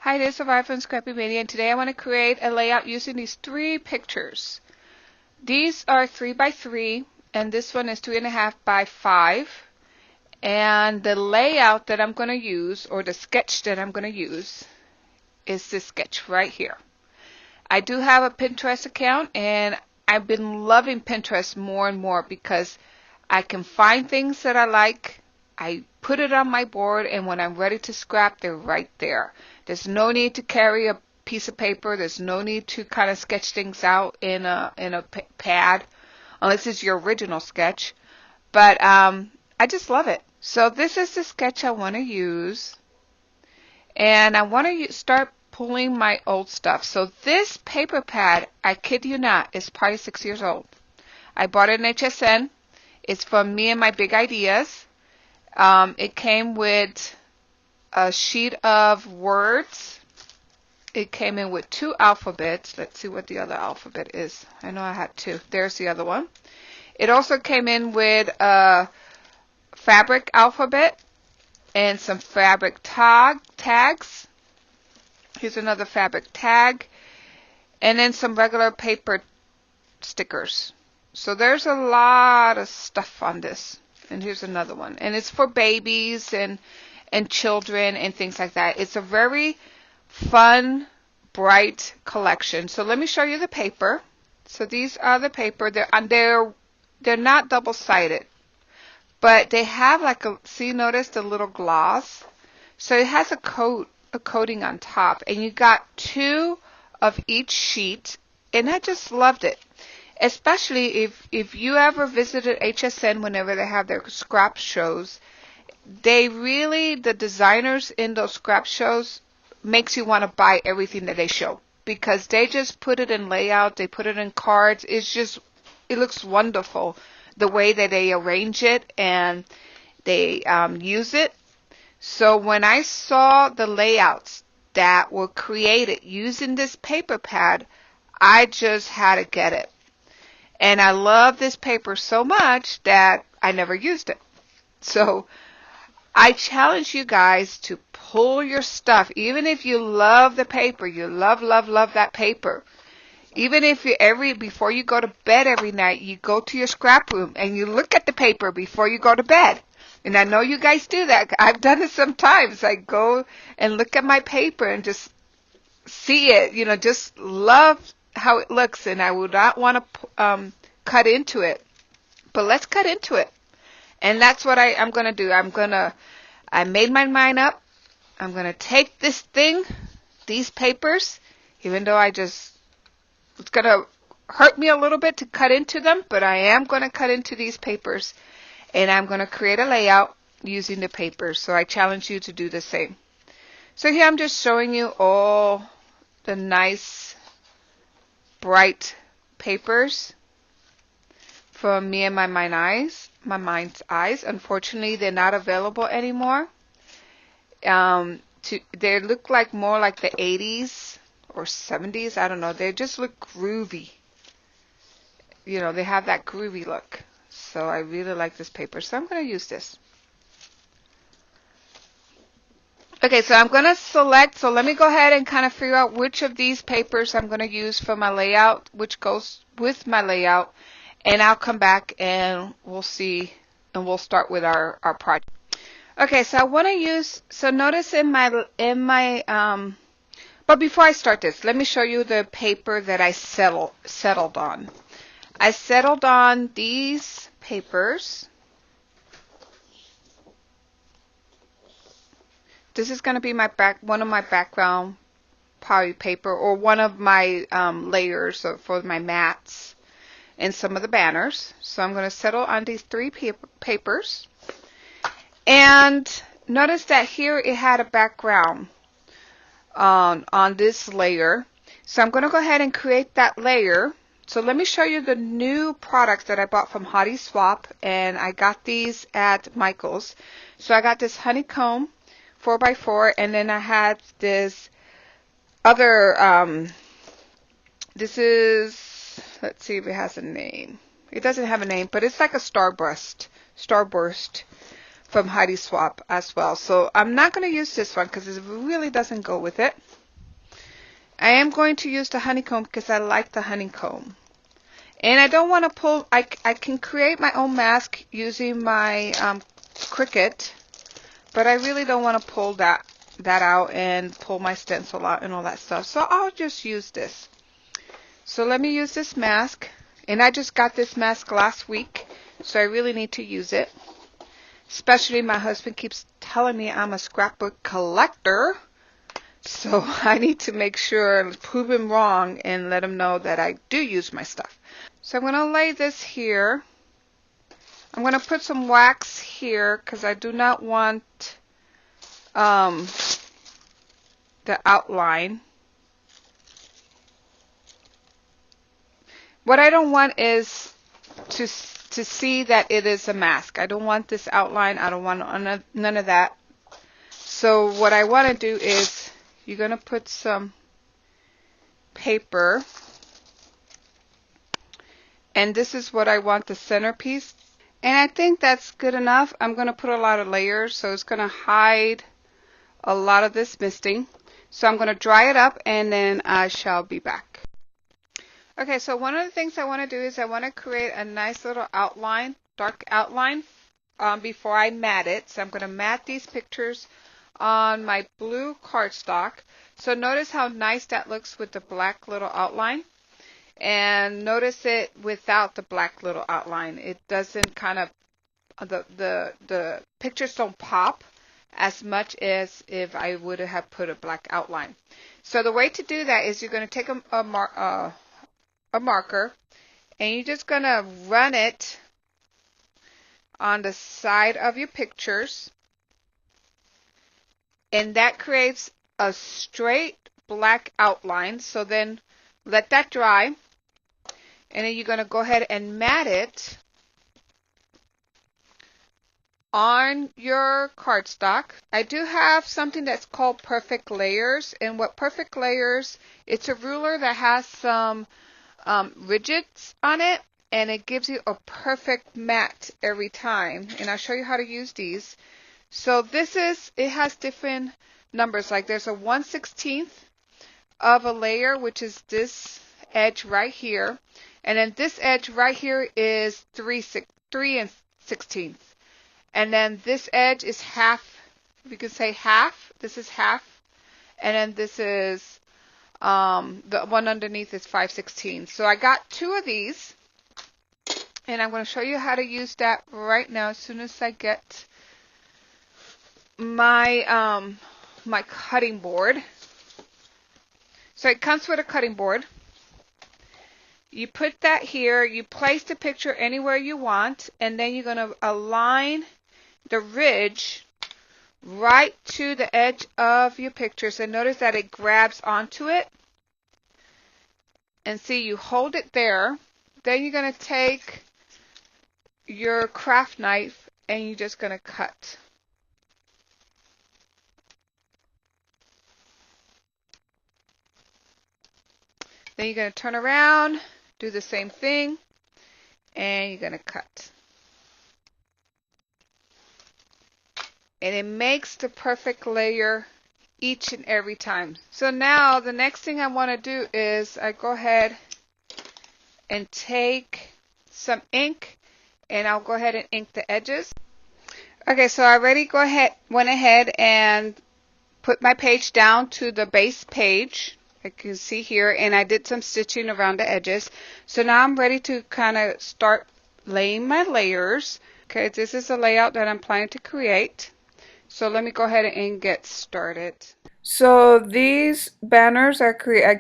Hi, this is Survivor from Scrappy Mania, and today I want to create a layout using these three pictures. These are 3 by 3, and this one is 3.5 by 5. And the layout that I'm going to use, or the sketch that I'm going to use, is this sketch right here. I do have a Pinterest account, and I've been loving Pinterest more and more because I can find things that I like. I put it on my board, and when I'm ready to scrap, they're right there. There's no need to carry a piece of paper. There's no need to kind of sketch things out in a pad, unless it's your original sketch. But I just love it. So this is the sketch I want to use, and I want to start pulling my old stuff. So this paper pad, I kid you not, is probably 6 years old. I bought it in HSN. It's from Me and My Big Ideas. It came with a sheet of words. It came in with 2 alphabets. Let's see what the other alphabet is. I know I had 2. There's the other one. It also came in with a fabric alphabet and some fabric tags. Here's another fabric tag. And then some regular paper stickers. So there's a lot of stuff on this. And here's another one. And it's for babies and children and things like that. It's a very fun, bright collection. So let me show you the paper. So these are the paper. They're not double-sided, but they have like notice the little gloss. So it has a coating on top, and you got 2 of each sheet, and I just loved it. Especially if you ever visited HSN whenever they have their scrap shows, the designers in those scrap shows makes you want to buy everything that they show, because they just put it in layout, they put it in cards. It looks wonderful the way that they arrange it and they use it. So when I saw the layouts that were created using this paper pad, I just had to get it. And I love this paper so much that I never used it. So I challenge you guys to pull your stuff. Even if you love the paper, you love that paper. Even if before you go to bed every night, you go to your scrap room and you look at the paper before you go to bed. And I know you guys do that. I've done it sometimes. I go and look at my paper and just see it, just love how it looks, and I would not want to cut into it, but let's cut into it. And that's what I'm going to do. I made my mind up. I'm going to take these papers, even though it's going to hurt me a little bit to cut into them, but I am going to cut into these papers, and I'm going to create a layout using the papers. So I challenge you to do the same. So here I'm just showing you all the nice bright papers from Me and My Mind's Eyes. Unfortunately, they're not available anymore. They look more like the 80s or 70s. I don't know. They just look groovy. They have that groovy look. So I really like this paper. So I'm going to use this. Okay, so I'm going to select, so let me go ahead and kind of figure out which of these papers I'm going to use for my layout, which goes with my layout, and I'll come back and we'll see, and we'll start with our project. Okay, so I want to use, so notice but before I start this, let me show you the paper that I settled on. I settled on these papers. This is going to be one of my background poly paper, or one of my layers for my mats and some of the banners. So I'm going to settle on these 3 papers. And notice that here it had a background on this layer. So I'm going to go ahead and create that layer. So let me show you the new products that I bought from Hottie Swap, and I got these at Michael's. So I got this honeycomb 4x4, and then I had this other, this is, let's see if it has a name. It doesn't have a name, but it's like a starburst from Hottie Swap as well. So I'm not going to use this one because it really doesn't go with it. I am going to use the honeycomb because I like the honeycomb. And I don't want to pull, I can create my own mask using my Cricut, but I really don't want to pull that out and pull my stencil out and all that stuff. So I'll just use this. So let me use this mask. And I just got this mask last week, so I really need to use it. Especially my husband keeps telling me I'm a scrapbook collector. So I need to make sure and prove him wrong and let him know that I do use my stuff. So I'm going to lay this here. I'm going to put some wax here because I do not want the outline. What I don't want is to see that it is a mask. I don't want this outline. I don't want none of that. So what I want to do is you're going to put some paper. And this is what I want the centerpiece. And I think that's good enough. I'm going to put a lot of layers, so it's going to hide a lot of this misting. So I'm going to dry it up and then I shall be back. Okay, so one of the things I want to do is I want to create a nice little outline, dark outline, before I mat it. So I'm going to mat these pictures on my blue cardstock. So notice how nice that looks with the black little outline. And notice it without the black little outline. It doesn't kind of, the pictures don't pop as much as if I would have put a black outline. So the way to do that is you're going to take a marker and you're just going to run it on the side of your pictures. And that creates a straight black outline. So then let that dry. And then you're going to go ahead and mat it on your cardstock. I do have something that's called Perfect Layers. And what Perfect Layers, it's a ruler that has some ridges on it. And it gives you a perfect mat every time. And I'll show you how to use these. So this is, it has different numbers. Like there's a 1/16 of a layer, which is this edge right here. And then this edge right here is 3 3/16. And then this edge is half, you can say half. This is half. And then this is, the one underneath is 5/16. So I got 2 of these. And I'm going to show you how to use that right now as soon as I get my, my cutting board. So it comes with a cutting board. You put that here, you place the picture anywhere you want, and then you're going to align the ridge right to the edge of your pictures. And notice that it grabs onto it. And see, you hold it there. Then you're going to take your craft knife and you're just going to cut. Then you're going to turn around, do the same thing, and you're going to cut. And it makes the perfect layer each and every time. So now the next thing I want to do is I go ahead and take some ink and I'll go ahead and ink the edges. Okay, so I already went ahead and put my page down to the base page. You can see here, and I did some stitching around the edges. So now I'm ready to kind of start laying my layers. Okay, this is the layout that I'm planning to create. So let me go ahead and get started. So these banners I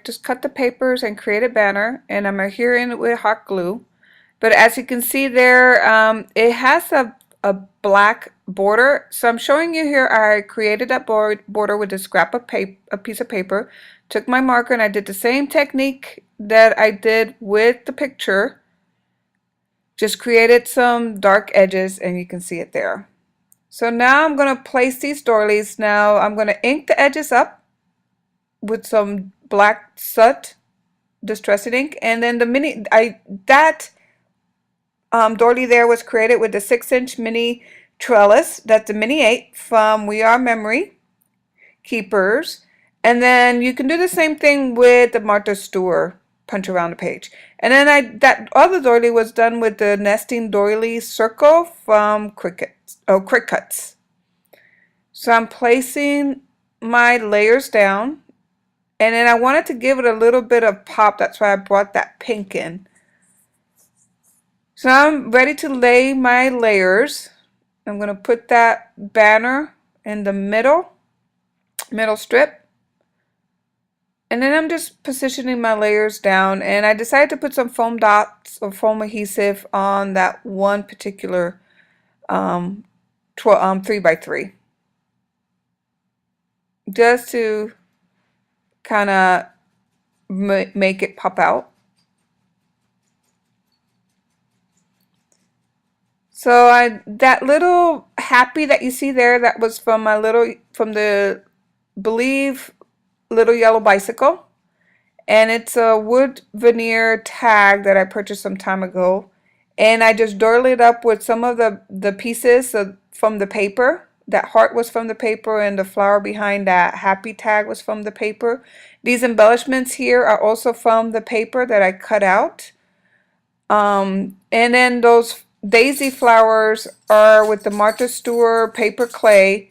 just cut the papers and create a banner, and I'm adhering it with hot glue. But as you can see there, it has a black border. So I'm showing you here, I created that border with a scrap of paper, a piece of paper. Took my marker and I did the same technique that I did with the picture. Just created some dark edges and you can see it there. So now I'm going to place these doilies. Now I'm going to ink the edges up with some black soot distressing ink. And then that doily there was created with the 6-inch mini trellis. That's the mini 8 from We Are Memory Keepers. And then you can do the same thing with the Martha Stewart punch around the page. And then that other doily was done with the nesting doily circle from Cricuts. So I'm placing my layers down, and then I wanted to give it a little bit of pop. That's why I brought that pink in. So I'm ready to lay my layers. I'm going to put that banner in the middle strip. And then I'm just positioning my layers down, and I decided to put some foam dots or foam adhesive on that one particular 3x3, just to kind of make it pop out. So that little happy that you see there, that was from the Believe Little Yellow Bicycle. And it's a wood veneer tag that I purchased some time ago. And I just doilied it up with some of the pieces from the paper. That heart was from the paper, and the flower behind that happy tag was from the paper. These embellishments here are also from the paper that I cut out. And then those daisy flowers are with the Martha Stewart paper clay.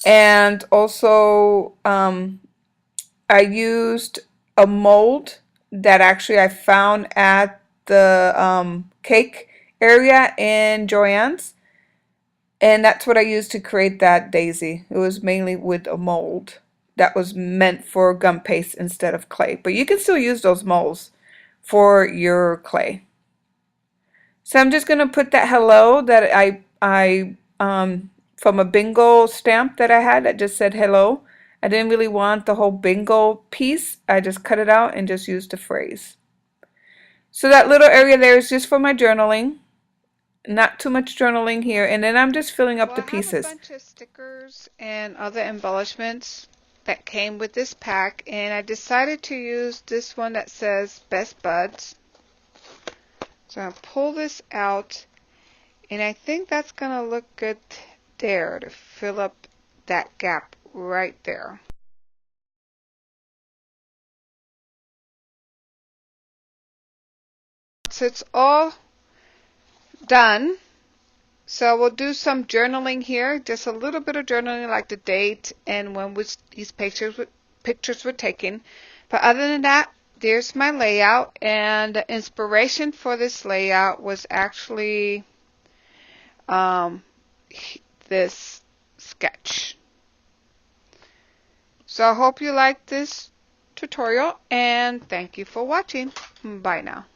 And also I used a mold that actually I found at the cake area in Joann's, and that's what I used to create that daisy. It was mainly with a mold that was meant for gum paste instead of clay, but you can still use those molds for your clay. So I'm just going to put that hello that I from a bingo stamp that I had that just said hello. I didn't really want the whole bingo piece. I just cut it out and just used the phrase. So that little area there is just for my journaling. Not too much journaling here. And then I'm just filling up the pieces. I have a bunch of stickers and other embellishments that came with this pack. And I decided to use this one that says Best Buds. So I'll pull this out. And I think that's going to look good there to fill up that gap right there. So it's all done. So we'll do some journaling here, just a little bit of journaling, like the date and when these pictures were taken. But other than that, there's my layout, and the inspiration for this layout was actually this sketch. So I hope you like this tutorial, and thank you for watching. Bye now.